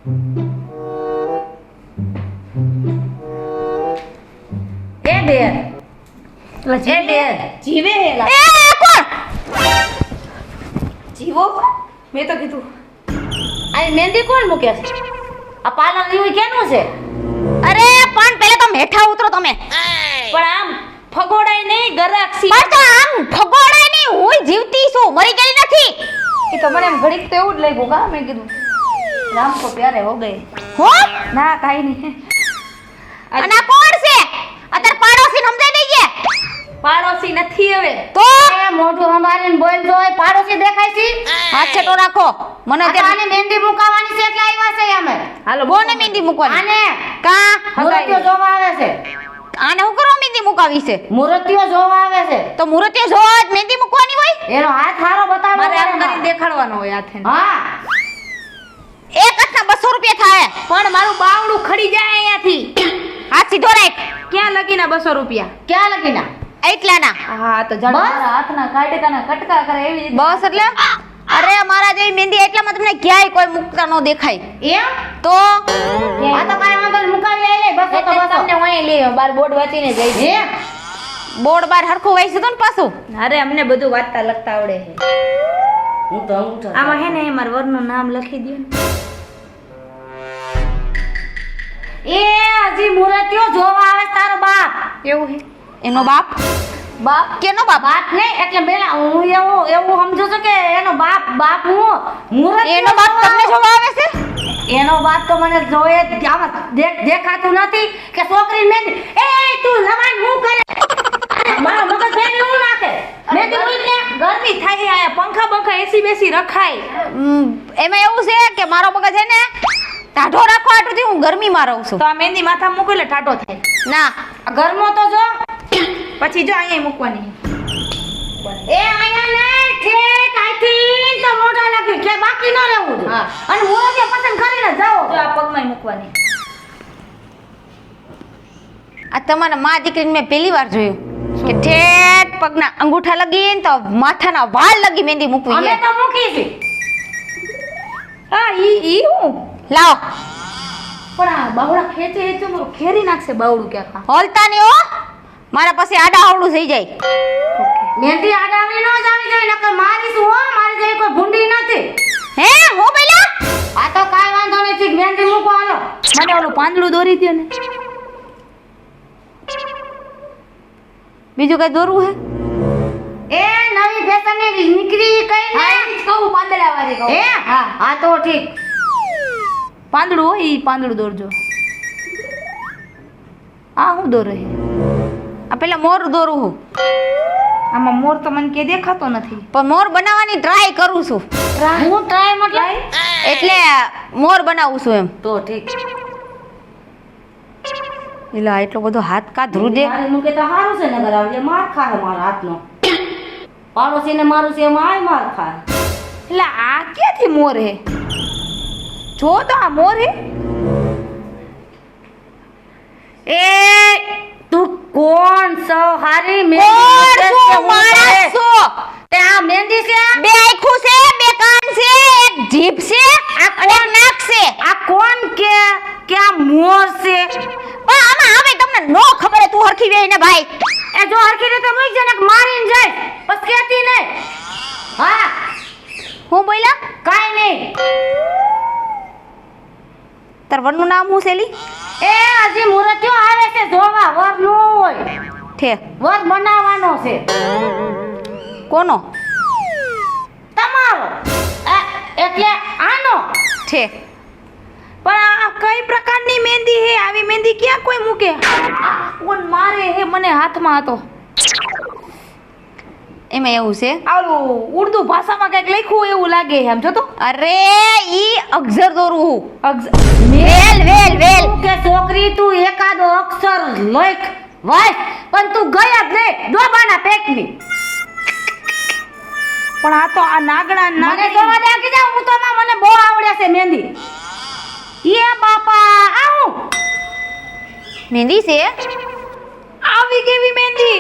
એ બેન એ બેન જીવે હેલા એ કોણ જીવો મેં તો કીધું આ મહેંદી કોણ મૂકે છે આ પાર્લર ની કેનું છે અરે પણ પહેલા તો મેઠા ઉતરો તમે પણ આમ ફગોડાય નહીં ગરાક્ષી પણ તો આમ ફગોડાય નહીં હું જીવતી છું મરી ગઈ નથી એ તો મને એમ ઘડીક તો એવું જ લાગ્યું કા મેં કીધું રામ કો પ્યારે હો ગયે હો ના કાઈ નહીં અને આ કોણ છે અત્યારે પાડોશી સમજાઈ દઈએ પાડોશી નથી હવે તો એ મોઢું સંભાળીને બોલજો એ પાડોશી દેખાય છે હાથ છેટો રાખો મને આને મહેંદી મુકાવાની છે એટલે આવ્યા છે અમે હાલો કોને મહેંદી મૂકવાની આને કા મૂર્તિઓ જોવા આવે છે આને હું કરવા મહેંદી મુકાવી છે મૂર્તિઓ જોવા આવે છે તો મૂર્તિઓ જોવા જ મહેંદી મૂકવાની હોય એનો હાથ હારો બતાવો મારે આમ કરી દેખાડવાનો હોય હાથે હા એક હાથના 200 રૂપિયા થાય પણ મારું બાવડું ખડી જાય અહીંયાથી હાથ સીધો રાખ ક્યાં લગીના 200 રૂપિયા ક્યાં લગીના એટલાના હા તો જણ મારા હાથના કાઢેકાના કટકા કરે એવી રીતે બસ એટલે અરે મારા જેવી મહેંદી એટલામાં તમને ક્યાંય કોઈ મુકતા ન દેખાય એમ તો આ તો કાઈ વાંધો નહીં મુકાવી લઈ લે બસ તો એટલે બસ તમને હું અહીં લઈ બાર બોર્ડ વાંચીને જઈ છે હે બોર્ડ બાર હરખું વાઈસ તો ને પાછું અરે અમને બધું વાંચતા લખતા આવડે છે હું તો અંગૂઠો આમાં હે ને મારા વરનું નામ લખી દો ને એ હજી મૂર્તિઓ જોવા આવે છે તારો બાપ એવું હે એનો બાપ બાપ કેનો બાપ બાપ નહીં એટલે બેલા હું એવું સમજુ છું કે એનો બાપ હું મૂર્તિઓ એનો બાપ તમને જોવા આવે છે એનો બાપ તો મને જોયે જ આમાં દેખાતું નથી કે છોકરી મહેંદી એ તું લવાન હું કરે મારો મગજ મહેંદી હું નાખે મહેંદી હું ને ગરમી થાય આયા પંખા બંખા એસી બેસી રખાય એમાં એવું છે કે મારો મગજ છે ને ટાઢો રાખો આટુથી હું ગરમીમાં રહું છું તો આ મહેંદી માથા મૂકો એટલે ટાટો થાય ના ઘરમાં તો જો પછી જો અહીંયા મૂકવાની એ આયા નહીં ઠેક આઈથી તો મોઢા લાગી કે બાકી ન રહેવું જોઈએ. હા. અને મૂર્તિ પસંદ કરીને જાઓ જો આ પગમાં મૂકવાની આ તમારા મા દીકરીને મેં પહેલી વાર જોયું કે ઠેઠ પગના અંગૂઠા લગીને તો માથાના વાળ લગી મહેંદી મૂકવી અમે છે તો મૂકી છે હા ઈ હું લાવો પણ આ બાવડા ખેંચે તો ખેરી નાખશે બાવડું ક્યાંક હોલતા નહીં હો મારા પાસે આડા આવડું થઈ જાય મહેંદી આડાવડી ન જાવી જોઈએ નકર મારીશું હો મારી જેવી કોઈ ભૂંડી નથી હે હું બોલ્યા આ તો કાઈ વાંધો નથી મહેંદી મૂકો હાલો મને ઓલું પાંદડું દોરી દ્યો ને બીજું કઈ દોરવું હે એ નવી ફેશનની નીકળી કઈ હા ને ઈ જ કહું પાંદડા વાળી કહું હે હા હા તો ઠીક પાંદડું હોય ઈ પાંદડું દોરજો આ હું દોરે આ પેલા મોર દોરું હું આમાં મોર તો મને કે દેખાતો નથી પણ મોર બનાવવાની ટ્રાય કરું છું હું ટ્રાય મતલબ એટલે મોર બનાવું છું એમ તો ઠીક એલા એટલો બધો હાથ કા ધ્રુજે મારી મૂકે તો સારું છે ને બરાબર માર ખાય મારા હાથનો પાડોશીને મારું છે એમાં આય માર ખાય એટલે આ ક્યાંથી મોર હે જો તો આ મોર હે એ તું કોણ છો હારી કોણ મહેંદી છું? માણસ છું. તે આ મહેંદી છે બે આંખું છે બે કાન છે એક જીભ છે અને એક નાક છે આ કોણ કે આ મોર છે પણ આમાં હવે તમને નો ખબર હે તું હરખી વેઈ ને ભાઈ એ જો હરખી રીતે મૂક છે ને મારીને જાય બસ કહેતી નહીં હા હું બોલ્યા કાઈ નહીં તાર વરનું નામ હું સેલી એ હજી મૂર્તિઓ આવે છે જોવા વર નો હોય ઠે વર બનાવવાનો છે કોનો તમારો એટલે આનો ઠે પણ આ કઈ પ્રકારની મહેંદી હે આવી મહેંદી ક્યાં કોઈ મૂકે આ કોણ મારે હે મને હાથમાં હતો એમાં એવું છે આવું ઉર્દુ ભાષામાં કઈક લખ્યું એવું લાગે છે આમ જો તો અરે ઈ અક્ષર દોરું હું અક્ષ- વેલ વેલ વેલ કે છોકરી તું એકાદો અક્ષર લખ વાય પણ તું ગયા જ નહીં ડોબાના પેટની પણ આ તો આ નાગડા મને નાગડી જોવા દે કે જા હું તો માં મને બહુ આવડે છે મહેંદી એ બાપા આવું મહેંદી છે આવી કેવી મહેંદી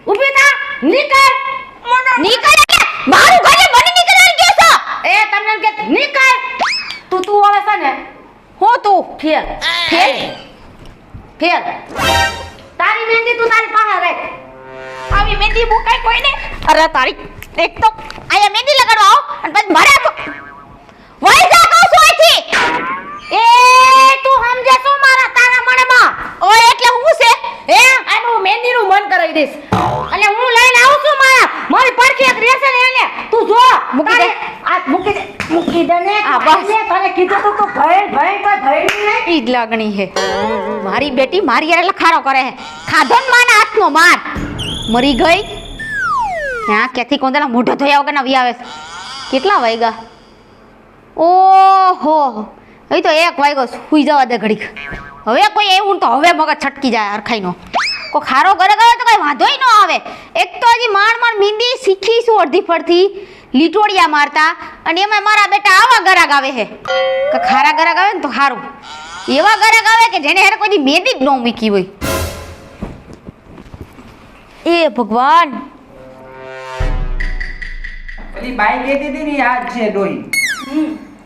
ઊભી થા નીકળ નીકળ એટલે મારું ઘરે બની નીકળવાની કે છો એ તમને એમ કે નીકળ તું હવે છે ને તું ફેર ફેર ફેર તારી મહેંદી તું તારી પાસે રાખ. આવી મહેંદી મુકાય કોઈને? અરે તારી એક તો આયા મહેંદી લગાડવા આવો અને પછી મારે તો વઈ જા કહું છું અહીંથી. એ તું સમજે શું મારા તારા મનમાં? ઓય એટલે હું છે હે આનું મહેંદીનું મન કરાવી દઈશ અને હું લઈને આવું છું મારી પડખી એક રહેશે ને એને તું જો મૂકી દે. આ મૂકી દે ને આ બસ. તને કીધું તું ભય કોઈ ભય નહીં. ઈ જ લાગણી હે મારી બેટી મારી યાર લખારો કરે હે ખાધો ને માના હાથનો માર મરી ગઈ ક્યાં કેથી કોંદરા મોઢો ધોયા વગર ના વી આવે છે. કેટલા વાગ્યા? ઓહો હવે તો 1 વાગ્યો સુઈ જવા દે ઘડીક. હવે કોઈ એવું તો હવે મગજ છટકી જાય અરખાઈનો કોઈ ખારો કરે ગયો તો કઈ વાંધોય ન આવે. એક તો હજી માંડ મીંદી શીખીશું અડધી પડથી લીટોડિયા મારતા અને એમાં મારા બેટા આવા ગરાગ આવે હે કે ખારા ગરાગ આવે ને તો સારું એવા ગરાગ આવે કે જેને હેરે કોઈ મહેંદી જ ન મૂકી હોય. એ ભગવાન પેલી બાઈ કહેતી હતી ને યાદ છે ડોહી.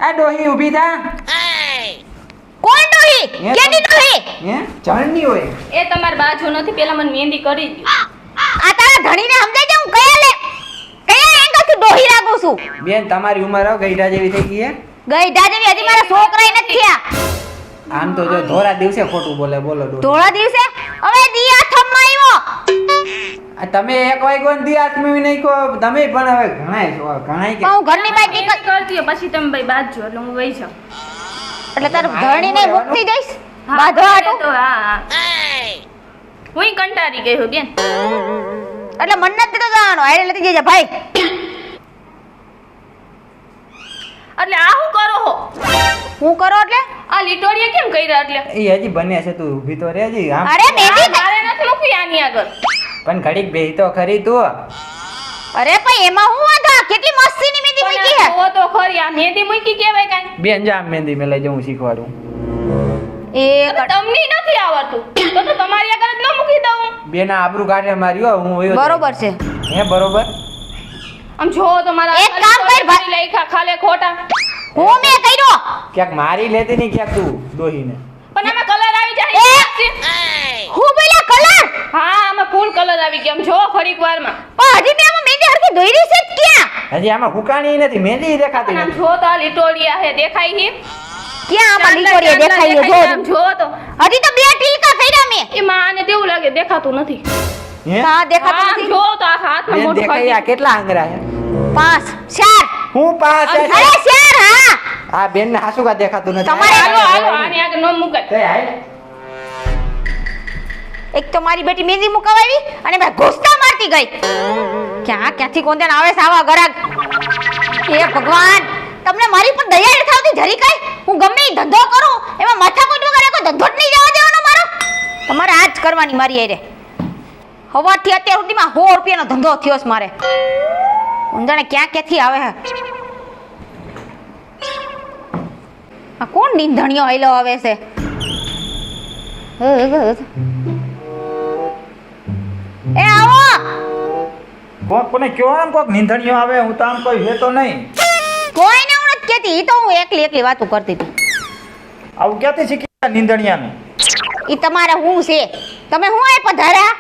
આ ડોહી ઊભી થા. કોણ ડોહી હે? કેની ડોહી? હે ચણની હોય. એ તમારી બાજુ નથી, પેલા મને મહેંદી કરી દ્યો. આ તારા ધણીને સમજાય છે હું કયા એંગલથી ડોહી રાખું છું? બેન તમારી ઉંમર ગઈઢા જેવી થઈ ગઈ હે. ગઈઢા જેવી હજી મારા છોકરાય નથી થયા. આમ તો જો ધોરા દિવસે ખોટું બોલે બોલો ડોહી. ધોળા દિવસે હવે દિયા થમમાં આવ્યો આ તમે 1 વાગ્યો ને દી આત્મી નહીં કહો તમે પણ હવે ઘણાય કે પણ હું ઘરની બહાર મહેંદી નીકળ કરી દ્યો, પછી તમે ભાઈ બાજુ એટલે હું વહી જાઉં. એટલે તારું ધણીને મુક્તિ દઈશ હા, બાંધવા એટલે હાટું. તો હા. હુંય કંટાળી ગઈ છું બેન. એટલે મન નથી તો જવાનું હારે લેતી જજે ભાઈ. એટલે આ શું કરો હો? હું કરો એટલે આ લીટોડિયા કેમ કર્યા એટલે? એ હજી બને છે તું ઊભી તો રહેજી આમ અરે મહેંદી આ મારે નથી મૂકવી આની આગળ. પણ ઘડીક બેહી તો ખરી તું. અરે પણ એમાં હું વાંધો આ કેટલી મસ્તીની મહેંદી પણ મૂકી આ હે. જોવો તો ખરી, આ મહેંદી મૂકી કહેવાય કાંઈ? બેન જા આમ મહેંદી મેં લઈ જાઉં શીખવાડું. એ તો તમને નથી આવડતું તો તમારી આગળ જ ન મૂકી દઉં. બેન આ આબરૂ કાઢે મારી હો હું વયો બરોબર છે. હે બરોબર. આમ જોવો તો મારા એક કામ કર ભાઈ. લઈખા ખાલે ખોટા. હું મેં કર્યો ક્યાંક મારી લેતી નહીં ક્યાંક તું ડોહીને. પણ આમાં કલર આવી જાય. હું બોલ્યા કલર હા, આમાં ફૂલ કલર આવી ગયા. આમ જોવો ઘડીક વારમાં. પણ હજી મેં આમાં મહેંદી હરખી દોરી છે જ ક્યાં હજી આમાં હુકાણી નથી મહેંદી દેખાતી પણ આમ નથી. જોવો તો આ લીટોડિયા હે દેખાય હે. ક્યાં આમાં લીટોડીએ દેખાય છે આમ જો જોવો તો હજી તો 2 ટીલકા કર્યા મેં એમાં આને તેવું લાગે દેખાતું નથી. હે હા દેખાતું આમ નથી. જોવો તો આ હાથમાં બેન મોટું દેખાય આ ખાઈ કેટલા આંગરા હે. 5 4 હું પાસ અરે, અરે 4 હા આ બેન ને હાસુ કા દેખાતું નથી. તમારે હાલો હાલો આની આગળ ન મુકાય. તે હાલ. એક તો મારી બેટી મહેંદી મુકાવી અને મેં ઘૂસતા મારતી ગઈ. ક્યાંથી કોંદેન આવે છે આવા ગરાગ? હે ભગવાન તમને મારી પર દયા નથી આવતી જરી કઈ? હું ગમે ઈ ધંધો કરું એમાં માથાકૂટ વગર કોઈ ધંધો જ નહીં જવા દેવાનો મારો. તમારે આ જ કરવાની મારી હારે. હવાથી અત્યાર સુધીમાં 100 રૂપિયાનો ધંધો થયો છે મારે. ઊંધાણે ક્યાંથી આવે છે? આ કોણ નીંધણીઓ આયલો આવે છે? એ આવો કોક કોને કયો આમ કોક નીંધણીઓ આવે હું તો આમ કોઈ વેતો નહીં. કોઈને હું નથી કહેતી. ઈ તો હું એકલી વાતો કરતી હતી. આવું ક્યાંથી શીખ્યા નીંધણિયાનું? ઈ તમારે હું છે? તમે હું આય પધાર્યા?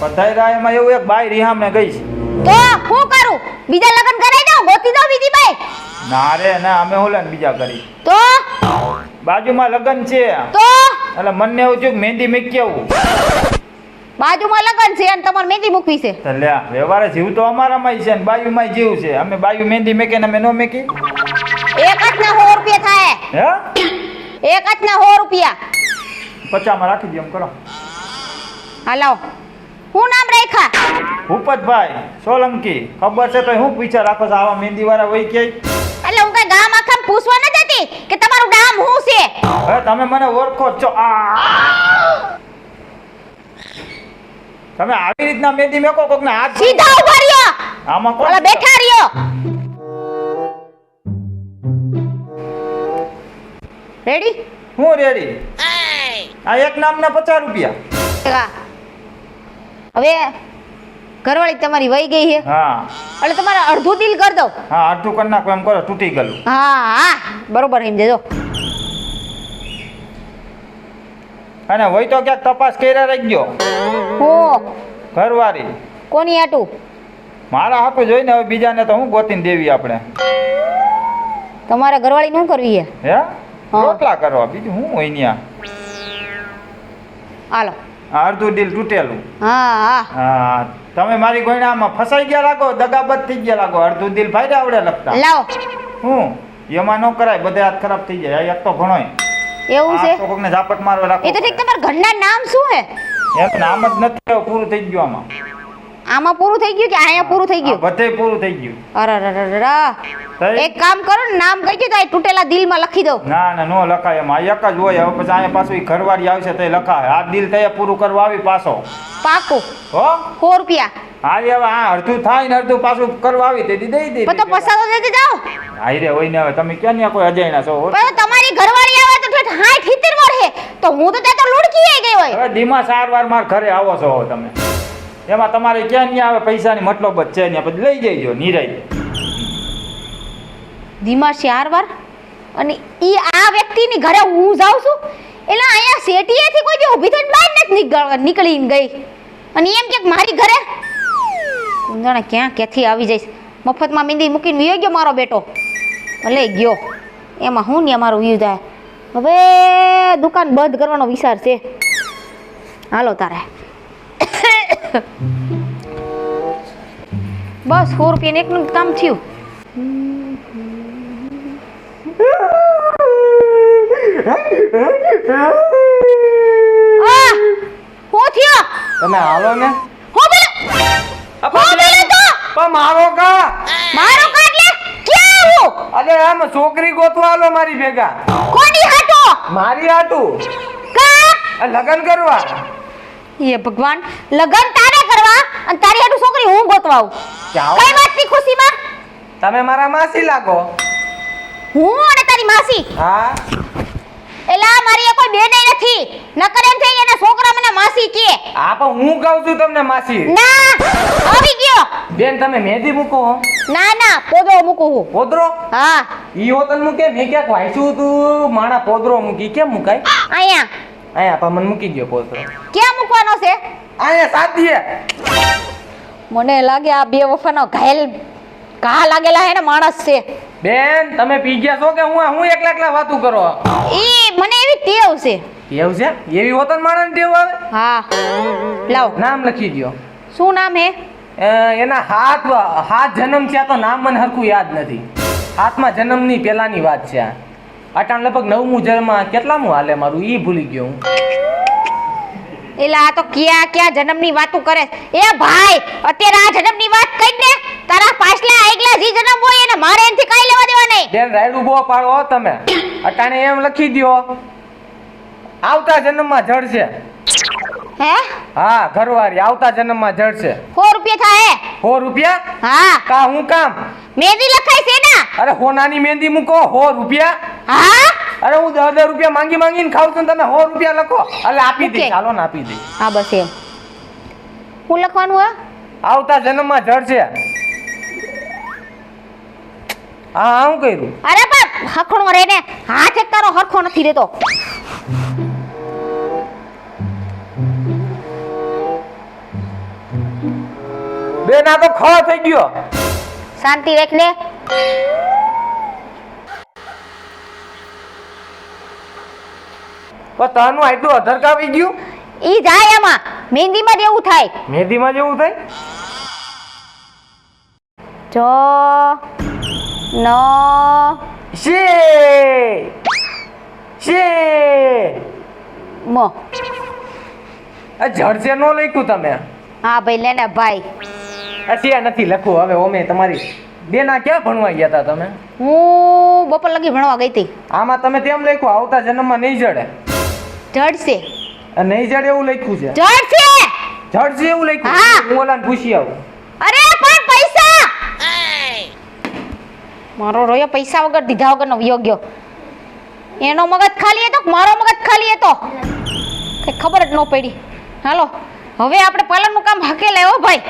પધાર્યા એમાં એવું એક બાઈ રિહામને ગઈ છે. તો હું કરું? બીજા લગ્ન કરાઈ દઉં? ગોતી દઉં બીજી બાઈ? ના રે ના અમે હું લઈને બીજા કરી. તો બાજુમાં લગ્ન છે એટલે મને એવું થયું કે મહેંદી મૂકી આવું. બાજુમાં લગ્ન છે અને તમારે મહેંદી મૂકવી છે. તો લ્યા વ્યવહારે જીવ તો અમારામાંય છે ને બાયુમાંય જીવ છે. અમે બાયુ મહેંદી મેકે ને અમે ન મેકી. એક જ ના 100 રૂપિયા થાય. હે એક જ ના 100 રૂપિયા. 50માં રાખી દો એમ કરો. હાલો હું નામ રાખ્યા? ભૂપતભાઈ સોલંકી. ખબર છે તો હું પૂછ્યા રાખો છો આવા મહેંદી વાળા હોય ક્યાંય? એટલે હું કઈ ગામ આખા પૂછવા ન જતી કે તમારું નામ શું છે? હવે તમે મને ઓળખો જ છો. તમે આવી રીતના મહેંદી મેકો કોક ને હાથ સીધા ઉભા રહ્યો. આમાં કોણ ઓલા બેઠા રહ્યો. રેડી? હું રેડી. આ એક નામના 50 રૂપિયા. હવે ઘરવાળી તમારી વહી ગઈ છે હા એટલે તમારે અડધું દિલ કરી દઉં. હા અડધું કરી નાખો એમ કરો તૂટી ગયેલું. હા બરોબર સમજે જો અને હોય તો ક્યાંક તપાસ કર્યા રહી ગયો હો ઘરવાળી કોની આટું મારા હાથું જોઈને હવે બીજાને તો હું ગોતીને દેવી આપણે તમારે ઘરવાળી શું કરવી હે હે રોટલા કરવા બીજું હું હોય ત્યાં હાલો અડધું દિલ તૂટેલું હા હા હા તમે મારી ગોયણામાં ફસાઈ ગયા લાગો દગાબદ થઈ ગયા લાગો અડધું દિલ ફાયદા આવડે લખતા લાવો હું એમાં ન કરાય બધે હાથ ખરાબ થઈ જાય એક તો ઘણોય એવું છે તો કોકને ઝાપટ મારવા રાખો એ તો ઠીક તમારા ઘરના નામ શું હે એમ નામ જ નથી આવ્યું, પૂરું થઈ ગયું આમાં આમાં પૂરું થઈ ગયું કે અહીંયા પૂરું થઈ ગયું બધે પૂરું થઈ ગયું અરે એક કામ કરો ને નામ કહી દો તો આ તૂટેલા દિલમાં લખી દો ના ના નો લખાય એમાં એક જ હોય હવે પછી અહીંયા પાછું ઈ ઘરવાળી આવશે તો લખાય આ દિલ તૈયાર પૂરું કરવા આવી પાછો પાકું હો 100 રૂપિયા હા હવે આ અડધું થાય ને અડધું પાછું કરવા આવી તે દઈ દે પણ તો પસારો દેતી જાઓ હાઈ રે હોય ને હવે તમે ક્યાં ન્યા કોઈ અજાયણા છો પણ તમારી ઘરવાળી આવે તો ઠેઠ 60 70 વર્ષે તો હું તો ત્યાં તો લુડકી ગઈ હોય હવે ધીમા સારવાર માર ઘરે આવો છો હવે તમે એમાં તમારે ક્યાં ન્યા આવે પૈસાની મતલબ જ છે ન્યા પછી લઈ જઈજો નિરાઈ ધીમા 4 વાર અને ઈ આ વ્યક્તિની ઘરે હું જાઉં છું એટલે અહીંયા શેટીએથી કોઈ દી ઊભી થઈને બહાર નથી નીકળીને ગઈ અને એમ કે મારી ઘરે હું જાણે ક્યાંથી આવી જઈશ મફતમાં મહેંદી મૂકીને વિયો ગયો મારો બેટો ભલે ગયો એમાં હું ને અમારું વ્યૂ થાય હવે દુકાન બંધ કરવાનો વિચાર છે હાલો તારે બસ 100 રૂપિયાનું એકનું કામ થયું હું થયો તમે હાલો ને હું બોલે તો પણ મારો કા મારો કાટલે ક્યાં હું અરે આમ છોકરી ગોતવા આલો મારી ભેગા કોની હાટો મારી હાટું કા આ લગન કરવા એ ભગવાન લગન તારે કરવા અને તારી હાટુ છોકરી હું ગોતવા આવું જાઓ. કઈ વાતની ખુશીમાં તમે મારા માસી લાગો હું અને તારી માસી હા એલા મારી કોઈ બેન નથી નકર એમ થઈ એના છોકરા મને માસી કે હા પણ હું કહું છું તમને માસી ના આવી ગયો બેન તમે મહેંદી મૂકો હો ના પોદો મૂકું હું પોદરો હા ઈ હોતન મૂકે મેં ક્યાંક વાંચ્યું તું માણા પોદરો મૂકી કેમ મુકાય અહીંયા અહીંયા પણ મને મૂકી ગયો પોદરો ક્યાં મૂકવાનો છે અહીંયા સાદીએ મને લાગે આ બે વફાનો ઘાયલ ઘા લાગેલા હે ને માણસ છે બેન તમે પી ગયા છો કે હું એકલા એકલા વાતું કરો ઈ મને એવી ટેવ છે એવું છે એવી હોતન માણસ ટેવ આવે હા લાવ નામ લખી દો શું નામ હે એના હાથ જન્મ છે તો નામ મને હરખું યાદ નથી હાથમાં જન્મની પહેલાની વાત છે આ અટાણ લગભગ 9મું જન્મ કેટલામું હાલે મારું ઈ ભૂલી ગયો હું એલા આ તો ક્યાં જન્મની વાતો કરે એ ભાઈ અત્યારે આ જન્મની વાત કઈ દે તારા પાછલા આગલા જી જન્મ હોય એને મારે એનથી કાઈ લેવા દેવા નહીં બેન રાયડું બહુ પાડો હો તમે અટાણે એમ લખી દો આવતા જન્મમાં જડશે હે હા ઘરવાળી આવતા જન્મમાં જડશે 100 રૂપિયા થાય 100 રૂપિયા હા કા હું કામ મહેંદી લખાઈ છે ને અરે હોનાની મહેંદી મૂકો 100 રૂપિયા હા અરે હું 10 રૂપિયા માંગીને ખાઉં છું ને તમે 100 રૂપિયા લખો એટલે આપી દઈ Okay. ચાલો ને આપી દઈ હા બસ એમ હું લખવાનું હે આવતા જન્મમાં જડશે હા હું કર્યું અરે પણ હખણો રે ને હાથ એક તારો હરખો નથી રહેતો બેન આ તો ખ થઈ ગયો શાંતિ રાખ લે પણ તાનું આટલું અધર કાવી ગયું ઈ જાય એમાં મહેંદીમાં જ એવું થાય મહેંદીમાં જેવું થાય જો નો શે શે મો આ જડશે નો લખ્યું તમે હા ભાઈ લે ને ભાઈ આ શે નથી લખવું હવે ઓમે તમારી બેના ક્યાં ભણવા ગયા હતા તમે હું બપોર લગી ભણવા ગઈ હતી આમાં તમે તેમ લખ્યું આવતા જન્મમાં નહીં જડે જડશે આ નહીં જડે એવું લખ્યું છે જડશે જડશે એવું લખ્યું હા. હું ઓલાને પૂછી આવું અરે પણ પૈસા મારો રોયો પૈસા વગર દીધા વગરનો વિયો ગયો એનો મગજ ખાલી હતો મારો મગજ ખાલી હતો કઈ ખબર જ ન પડી હાલો હવે આપણે પાલનનું કામ હકે લાવ્યો ભાઈ